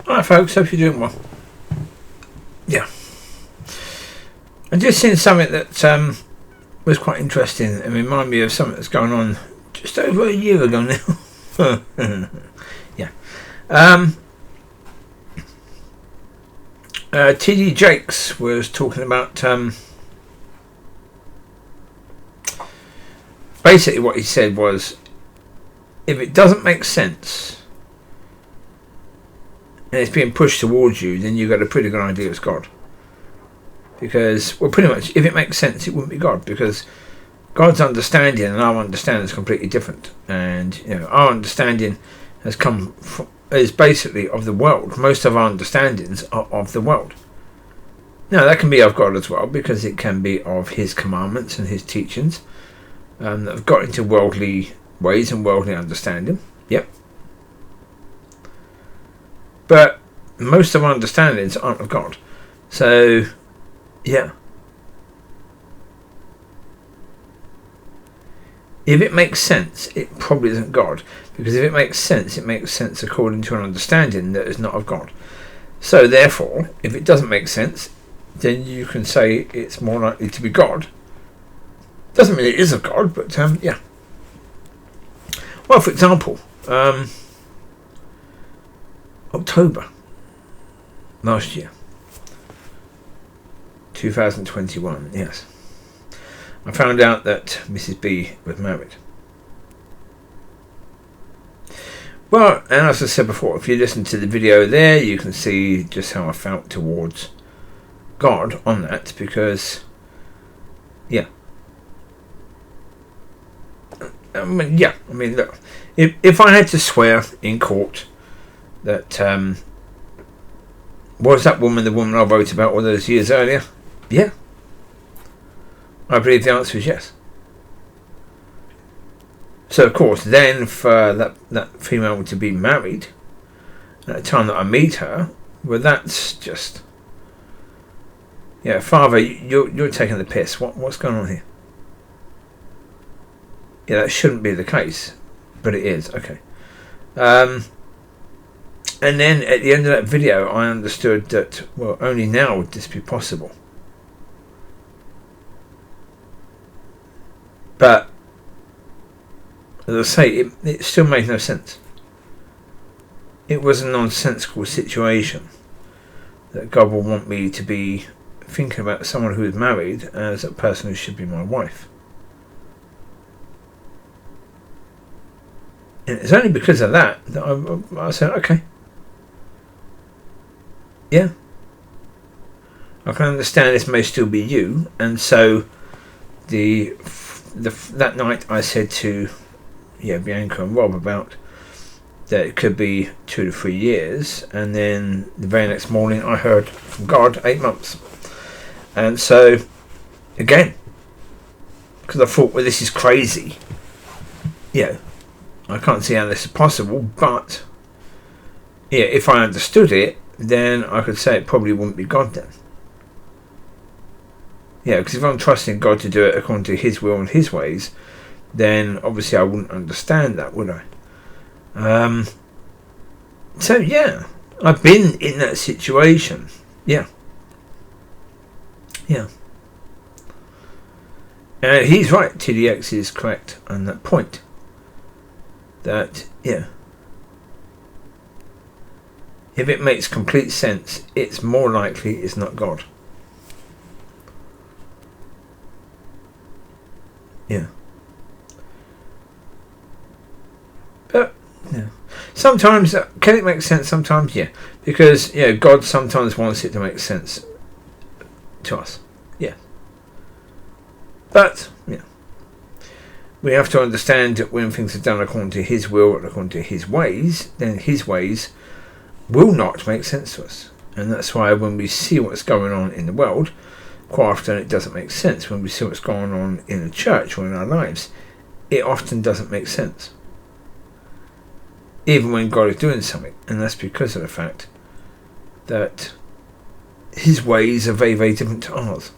Alright folks, hope you're doing well. Yeah. I just seen something that was quite interesting and reminded me of something that's going on just over a year ago now. Yeah. T.D. Jakes was talking about basically what he said was, if it doesn't make sense and it's being pushed towards you, then you've got a pretty good idea it's God. Because, well, pretty much, if it makes sense, it wouldn't be God, because God's understanding and our understanding is completely different. And, you know, our understanding has come from, is basically of the world. Most of our understandings are of the world. Now, that can be of God as well, because it can be of His commandments and His teachings that have got into worldly ways and worldly understanding. Yep. But most of our understandings aren't of God. So, yeah. If it makes sense, it probably isn't God. Because if it makes sense according to an understanding that is not of God. So therefore, if it doesn't make sense, then you can say it's more likely to be God. Doesn't mean it is of God, but yeah. Well, for example, October last year, 2021, yes. I found out that Mrs. B was married. Well, and as I said before, if you listen to the video there, you can see just how I felt towards God on that, because, yeah. I mean, look, if I had to swear in court that, was that woman the woman I wrote about all those years earlier? Yeah. I believe the answer is yes. So, of course, then for that female to be married at the time that I meet her, well, that's just... Yeah, Father, you're taking the piss. What's going on here? Yeah, that shouldn't be the case, but it is. Okay. And then at the end of that video, I understood that, well, only now would this be possible. But, as I say, it still made no sense. It was a nonsensical situation that God would want me to be thinking about someone who is married as a person who should be my wife. And it's only because of that I said, okay. Yeah. I can understand this may still be you. And so that night I said to Bianca and Rob about that it could be 2 to 3 years. And then the very next morning I heard from God 8 months. And so, again, because I thought, well, this is crazy. Yeah. I can't see how this is possible, but yeah, if I understood it, then I could say it probably wouldn't be God then. Yeah, because if I'm trusting God to do it according to His will and His ways, then obviously I wouldn't understand that, would I? So yeah, I've been in that situation. Yeah. Yeah. He's right, TDX is correct on that point. That, yeah, if it makes complete sense, it's more likely it's not God. Yeah. But, yeah. Sometimes, can it make sense? Sometimes, yeah. Because, God sometimes wants it to make sense to us. Yeah. But, yeah. We have to understand that when things are done according to His will and according to His ways, then His ways will not make sense to us. And that's why when we see what's going on in the world, quite often it doesn't make sense. When we see what's going on in the church or in our lives, it often doesn't make sense. Even when God is doing something. And that's because of the fact that His ways are very, very different to ours.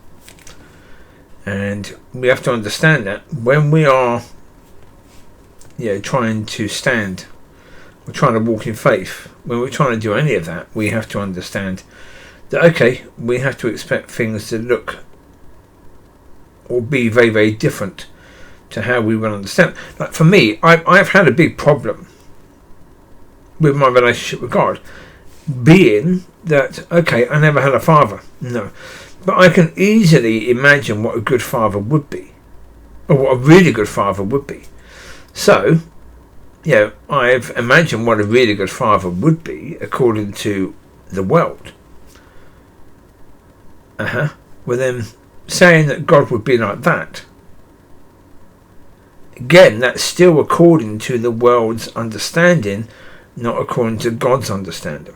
And we have to understand that when we are trying to stand we're trying to walk in faith, when we're trying to do any of that, we have to understand that, okay, we have to expect things to look or be very, very different to how we would understand. Like for me, I've had a big problem with my relationship with God, being that, okay, I never had a father, no, but I can easily imagine what a good father would be, or what a really good father would be. So, yeah, I've imagined what a really good father would be according to the world. Well then, saying that God would be like that, again, that's still according to the world's understanding, not according to God's understanding.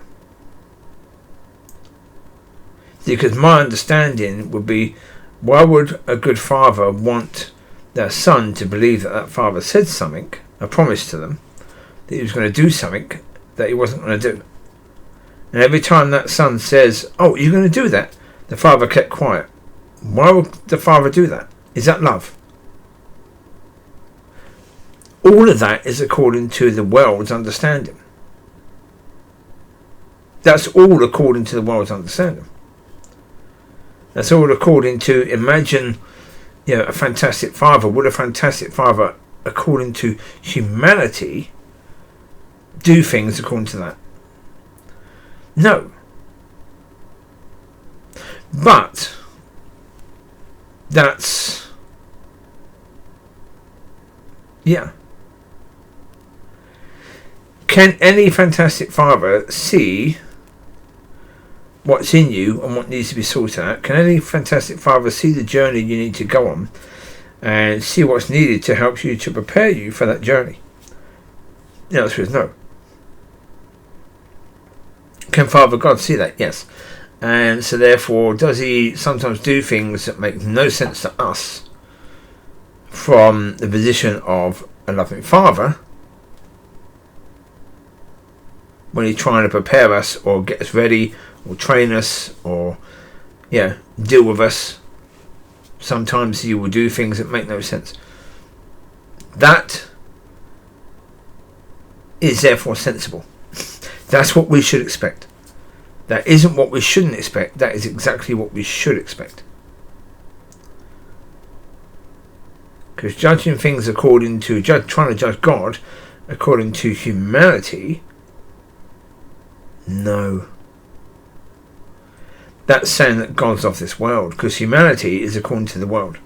Because my understanding would be, why would a good father want their son to believe that that father said something, a promise to them, that he was going to do something that he wasn't going to do? And every time that son says, oh, you're going to do that, the father kept quiet. Why would the father do that? Is that love? All of that is according to the world's understanding. That's all according to the world's understanding. That's all according to, imagine, a fantastic father. Would a fantastic father, according to humanity, do things according to that? No. But that's, can any fantastic father see what's in you and what needs to be sorted out? Can any fantastic father see the journey you need to go on and see what's needed to help you, to prepare you for that journey? The answer is no. Can Father God see that? Yes. And so therefore, does he sometimes do things that make no sense to us from the position of a loving father, when he's trying to prepare us or get us ready or train us or deal with us? Sometimes he will do things that make no sense. That is therefore sensible. That's what we should expect. That isn't what we shouldn't expect. That is exactly what we should expect. Because judging things according to trying to judge God according to humanity, no. That's saying that God's of this world, because humanity is according to the world.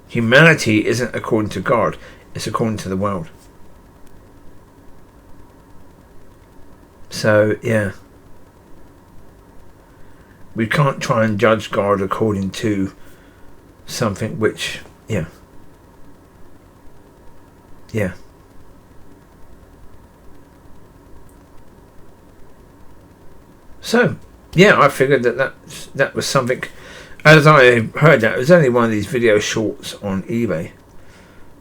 Humanity isn't according to God, it's according to the world. So, we can't try and judge God according to something which, So, I figured that was something. As I heard that, it was only one of these video shorts on eBay.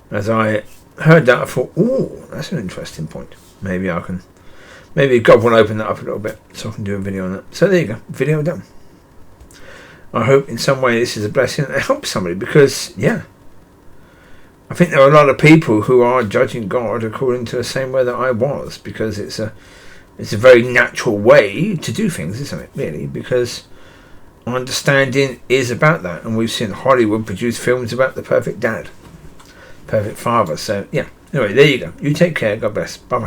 As I heard that, I thought, oh, that's an interesting point. Maybe God will open that up a little bit so I can do a video on that. So there you go, video done. I hope in some way this is a blessing and it helps somebody, because, I think there are a lot of people who are judging God according to the same way that I was, because it's a very natural way to do things, isn't it, really? Because our understanding is about that, and we've seen Hollywood produce films about the perfect dad, perfect father. So, anyway, there you go. You take care. God bless. Bye-bye.